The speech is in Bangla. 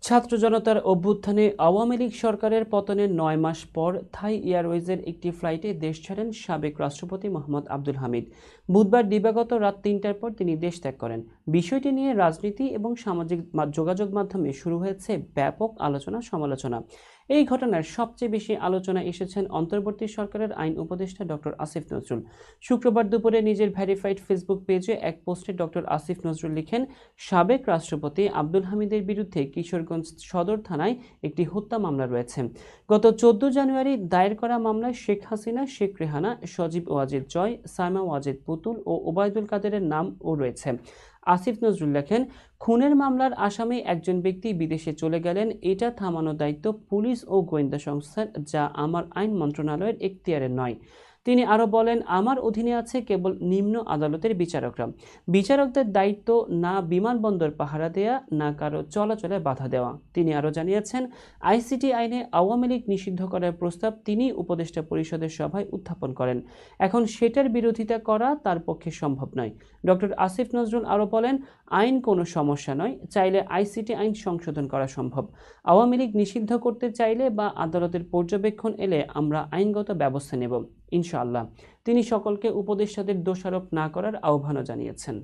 ছাত্র জনতার অভ্যুত্থানে আওয়ামী লীগ সরকারের পতনের ৯ মাস পর থাই এয়ারওয়েজের একটি ফ্লাইটে দেশ ছাড়েন সাবেক রাষ্ট্রপতি মোহাম্মদ আব্দুল হামিদ। বুধবার দিবাগত রাত ৩টার পর তিনি দেশ ত্যাগ করেন। বিষয়টি নিয়ে রাজনীতি এবং সামাজিক যোগাযোগ মাধ্যমে শুরু হয়েছে ব্যাপক আলোচনা সমালোচনা। এই ঘটনার সবচেয়ে বেশি আলোচনা এসেছেন অন্তর্বর্তী সরকারের আইন উপদেষ্টা ডক্টর আসিফ নজরুল। শুক্রবার দুপুরে নিজের ভেরিফাইড ফেসবুক পেজে এক পোস্টে ডক্টর আসিফ নজরুল লিখেন, সাবেক রাষ্ট্রপতি আব্দুল হামিদের বিরুদ্ধে কিশোরগঞ্জ সদর থানায় একটি হত্যা মামলা রয়েছে। গত ১৪ জানুয়ারি দায়ের করা মামলায় শেখ হাসিনা, শেখ রেহানা, সজীব ওয়াজেদ জয়, সাইমা ওয়াজেদ পুতুল ও ওবায়দুল কাদেরের নামও রয়েছে। আসিফ নজরুল লেখেন, খুনের মামলার আসামি একজন ব্যক্তি বিদেশে চলে গেলেন, এটা থামানোর দায়িত্ব পুলিশ ও গোয়েন্দা সংস্থার, যা আমার আইন মন্ত্রণালয়ের এখতিয়ারে নয়। তিনি আরও বলেন, আমার অধীনে আছে কেবল নিম্ন আদালতের বিচারকরা। বিচারকদের দায়িত্ব না বিমানবন্দর পাহারা দেয়া, না কারো চলাচলে বাধা দেওয়া। তিনি আরও জানিয়েছেন, আইসিটি আইনে আওয়ামী লীগ নিষিদ্ধ করার প্রস্তাব তিনি উপদেষ্টা পরিষদের সভায় উত্থাপন করেন। এখন সেটার বিরোধিতা করা তার পক্ষে সম্ভব নয়। ডক্টর আসিফ নজরুল আরও বলেন, আইন কোনো সমস্যা নয়, চাইলে আইসিটি আইন সংশোধন করা সম্ভব। আওয়ামী লীগ নিষিদ্ধ করতে চাইলে বা আদালতের পর্যবেক্ষণ এলে আমরা আইনগত ব্যবস্থা নেব ইনশাআল্লাহ। তিনি সকলকে উপদেষ্টাদের দোষারোপ না করার আহ্বানও জানিয়েছেন।